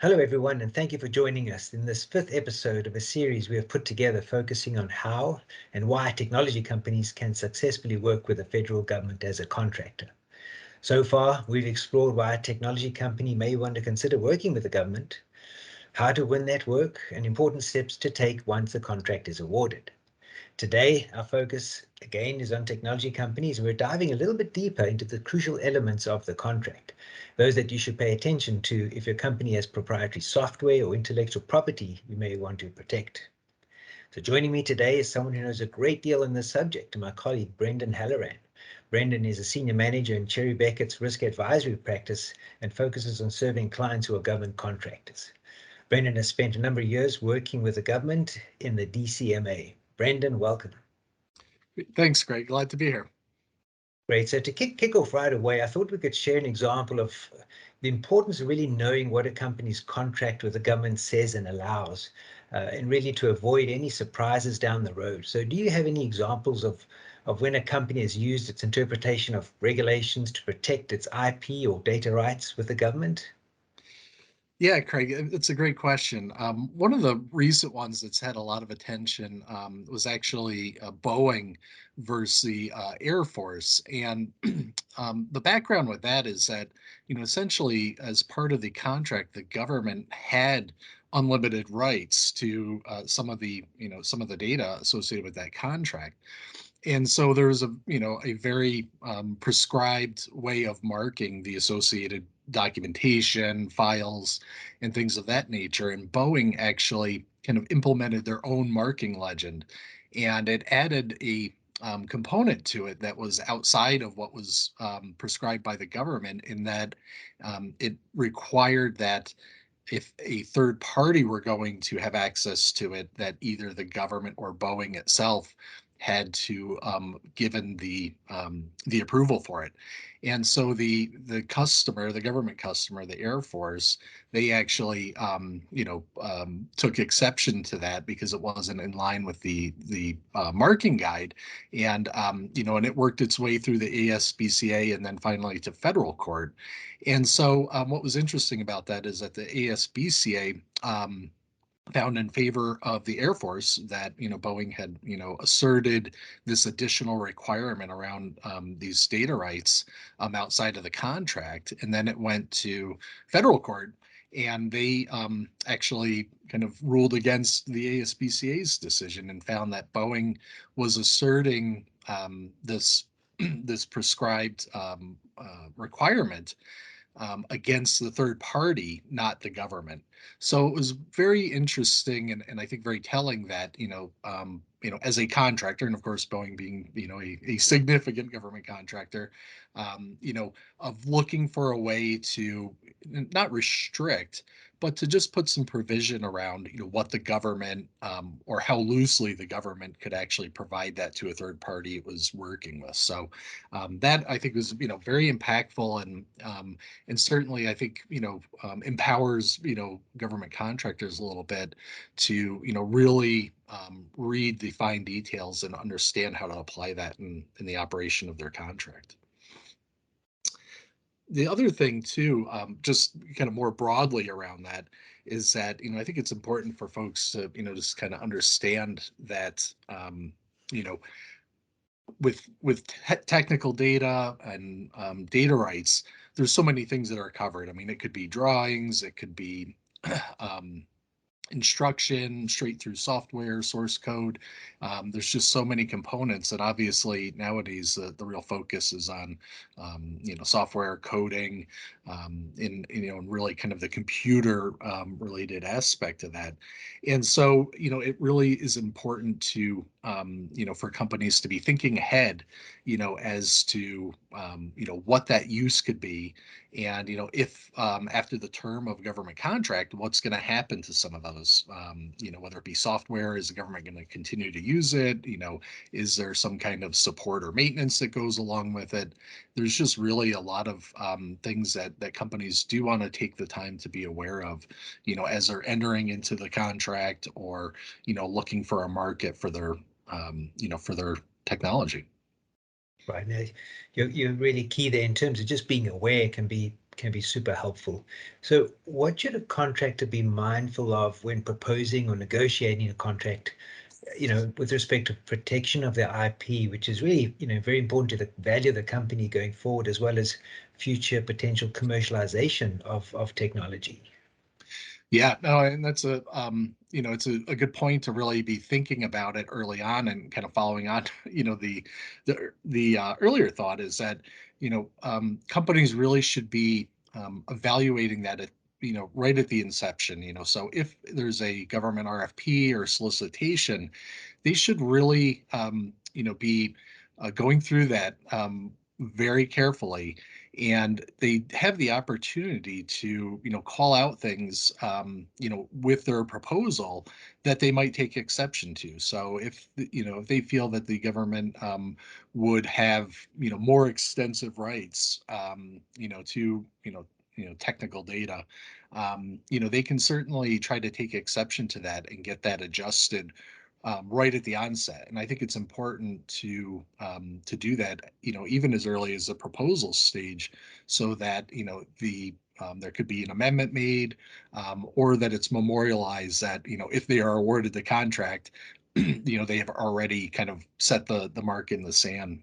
Hello, everyone, and thank you for joining us in this fifth episode of a series we have put together focusing on how and why technology companies can successfully work with the federal government as a contractor. So far, we've explored why a technology company may want to consider working with the government, how to win that work, and important steps to take once the contract is awarded. Today, our focus again is on technology companies. We're diving a little bit deeper into the crucial elements of the contract, those that you should pay attention to if your company has proprietary software or intellectual property you may want to protect. So joining me today is someone who knows a great deal on this subject, my colleague, Brendan Halloran. Brendan is a senior manager in Bekaert's risk advisory practice and focuses on serving clients who are government contractors. Brendan has spent a number of years working with the government in the DCMA. Brendan, welcome. Thanks, Greg. Glad to be here. Great. So to kick off right away, I thought we could share an example of the importance of really knowing what a company's contract with the government says and allows, and really to avoid any surprises down the road. So do you have any examples of when a company has used its interpretation of regulations to protect its IP or data rights with the government? Yeah, Craig, it's a great question. One of the recent ones that's had a lot of attention was actually Boeing versus the Air Force. And the background with that is that, essentially as part of the contract, the government had unlimited rights to some of the data associated with that contract. And so there's a very prescribed way of marking the associated documentation, files, and things of that nature. And Boeing actually kind of implemented their own marking legend, and it added a component to it that was outside of what was prescribed by the government, in that it required that if a third party were going to have access to it, that either the government or Boeing itself had to given the approval for it. And so the customer, the government customer, the Air Force, they actually took exception to that because it wasn't in line with the marking guide, and and it worked its way through the ASPCA and then finally to federal court. And so what was interesting about that is that the ASPCA found in favor of the Air Force, that Boeing had asserted this additional requirement around these data rights outside of the contract, and then it went to federal court, and they actually kind of ruled against the ASPCA's decision and found that Boeing was asserting this this prescribed requirement against the third party, not the government. So it was very interesting, and I think very telling that as a contractor, and of course Boeing being a significant government contractor, of looking for a way to not restrict, but to just put some provision around what the government or how loosely the government could actually provide that to a third party it was working with. So that I think was very impactful, and certainly I think empowers government contractors a little bit to really read the fine details and understand how to apply that in the operation of their contract. The other thing too, just kind of more broadly around that, is that I think it's important for folks to just kind of understand that with technical data and data rights, there's so many things that are covered. I mean, it could be drawings, it could be instruction, straight through software, source code. There's just so many components, and obviously nowadays the real focus is on software coding, and really kind of the computer related aspect of that. And so it really is important to for companies to be thinking ahead, as to what that use could be, and if after the term of government contract, what's going to happen to some of those, whether it be software, is the government going to continue to use it, is there some kind of support or maintenance that goes along with it? There's just really a lot of things that companies do want to take the time to be aware of, as they're entering into the contract, or looking for a market for their for their technology. Right. Now, you're really key there in terms of just being aware can be can be super helpful. So what should a contractor be mindful of when proposing or negotiating a contract, with respect to protection of their IP, which is really, very important to the value of the company going forward, as well as future potential commercialization of technology? Yeah, no, and that's it's a good point to really be thinking about it early on and kind of following on. The earlier thought is that companies really should be evaluating that at right at the inception. So if there's a government RFP or solicitation, they should really be going through that very carefully, and they have the opportunity to call out things with their proposal that they might take exception to. So if they feel that the government would have more extensive rights to technical data, they can certainly try to take exception to that and get that adjusted right at the onset. And I think it's important to do that, even as early as the proposal stage, so that there could be an amendment made, or that it's memorialized that if they are awarded the contract, they have already kind of set the mark in the sand.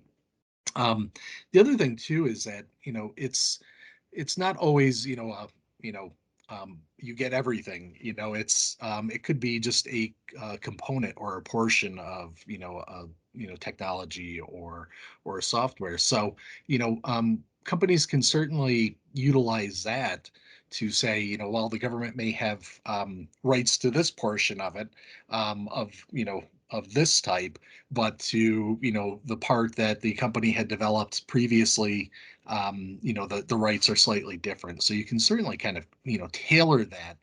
The other thing too is that it's not always you get everything. It could be just a component or a portion of technology or software. So companies can certainly utilize that to say, while the government may have rights to this portion of it, of this type, but to the part that the company had developed previously, the rights are slightly different. So you can certainly kind of tailor that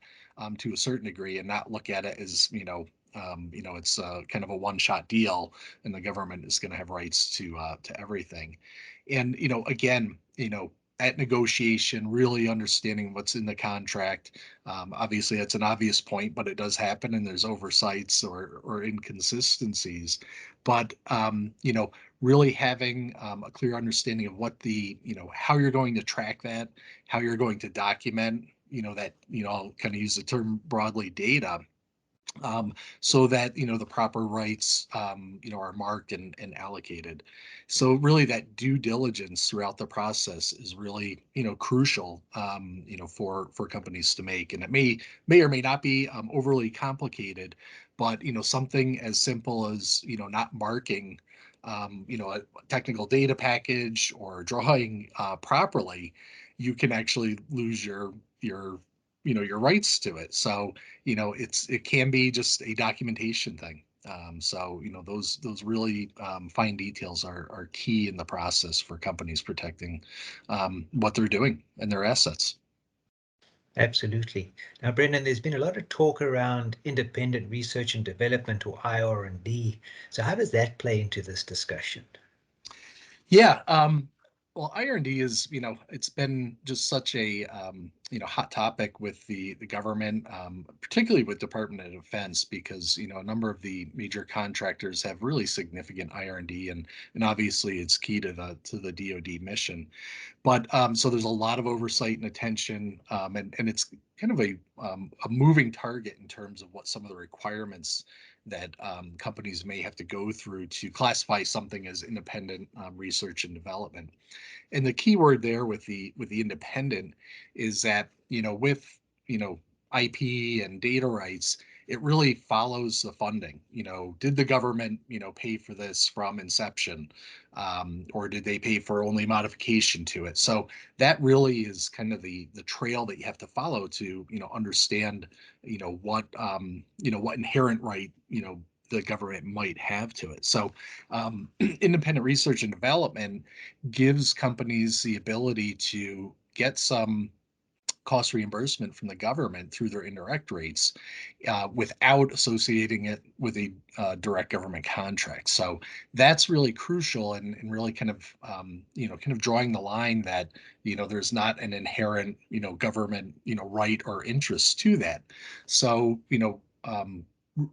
to a certain degree, and not look at it as it's kind of a one-shot deal, and the government is going to have rights to everything. And again, at negotiation, really understanding what's in the contract. Obviously, that's an obvious point, but it does happen, and there's oversights or inconsistencies. But really having a clear understanding of what how you're going to track that, how you're going to document, that I'll kind of use the term broadly, data, so that the proper rights are marked and allocated. So really, that due diligence throughout the process is really crucial for companies to make. And it may or may not be overly complicated, but something as simple as not marking a technical data package or drawing properly, you can actually lose your rights to it. So it can be just a documentation thing. So those really fine details are key in the process for companies protecting what they're doing and their assets. Absolutely. Now, Brendan, there's been a lot of talk around independent research and development, or IR&D. So how does that play into this discussion? Yeah. Well, IR&D is, it's been just such a, hot topic with the government, particularly with Department of Defense, because, a number of the major contractors have really significant IR&D, and obviously it's key to the DoD mission. But so there's a lot of oversight and attention, and it's kind of a moving target in terms of what some of the requirements that companies may have to go through to classify something as independent research and development. And the key word there with the independent is that with IP and data rights, it really follows the funding. Did the government pay for this from inception, or did they pay for only modification to it? So that really is kind of the trail that you have to follow to understand what inherent right the government might have to it. So independent research and development gives companies the ability to get some cost reimbursement from the government through their indirect rates, without associating it with a direct government contract. So that's really crucial, and really kind of drawing the line that there's not an inherent government right or interest to that. So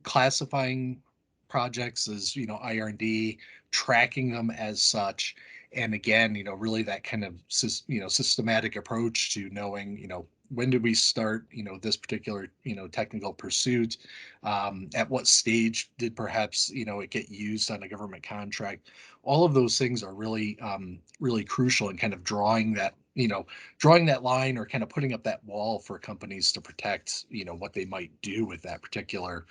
classifying projects as IR&D, tracking them as such, And again, really that kind of systematic approach to knowing, when did we start, this particular, technical pursuit? At what stage did perhaps, it get used on a government contract? All of those things are really, really crucial in kind of drawing that line, or kind of putting up that wall for companies to protect, what they might do with that particular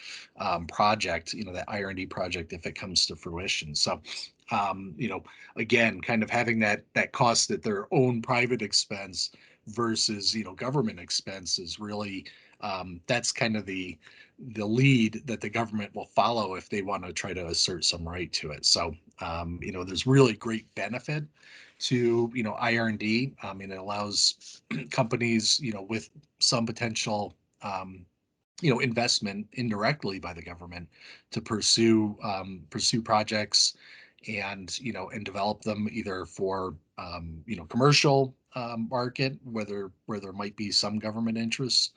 project, that IR&D project, if it comes to fruition. So, again, kind of having that cost at their own private expense versus, government expense is really, that's kind of the lead that the government will follow if they want to try to assert some right to it. So, there's really great benefit to, IR&D. And it allows companies, with some potential, investment indirectly by the government to pursue projects, and develop them either for, commercial market, where there might be some government interests,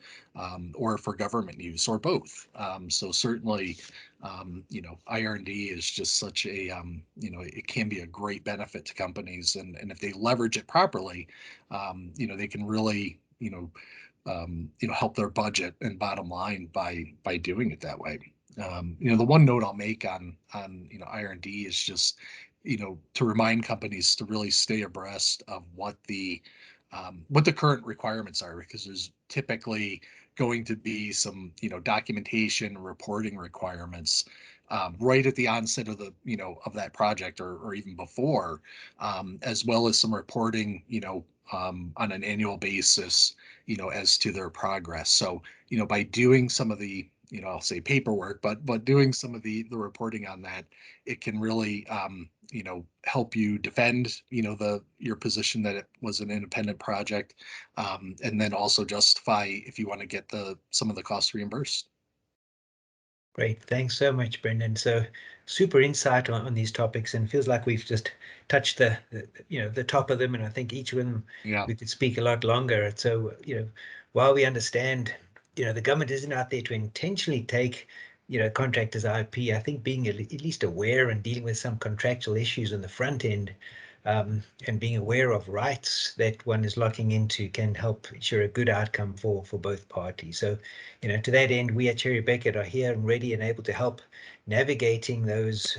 or for government use, or both. So certainly, IR&D is just such a, it can be a great benefit to companies, and if they leverage it properly, they can really, help their budget and bottom line by doing it that way. The one note I'll make on IR&D is just, to remind companies to really stay abreast of what the current requirements are, because there's typically going to be some, documentation reporting requirements, right at the onset of the, of that project, or even before, as well as some reporting, on an annual basis, as to their progress. So, by doing some of the, I'll say paperwork, but doing some of the reporting on that, it can really, help you defend, your position that it was an independent project, and then also justify if you want to get some of the costs reimbursed. Great. Thanks so much, Brendan. So super insight on these topics, and feels like we've just touched the top of them. And I think each of them Yeah. we could speak a lot longer. So, while we understand, the government isn't out there to intentionally take, contractors' IP, I think being at least aware and dealing with some contractual issues on the front end, and being aware of rights that one is locking into can help ensure a good outcome for both parties. So, to that end, we at Cherry Bekaert are here and ready and able to help navigating those,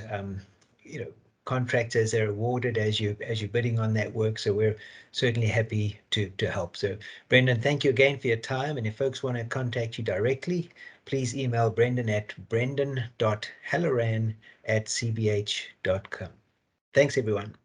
contracts as they're awarded, as you're bidding on that work. So we're certainly happy to help. So Brendan, thank you again for your time. And if folks want to contact you directly, please email Brendan at brendan.halloran@cbh.com. Thanks, everyone.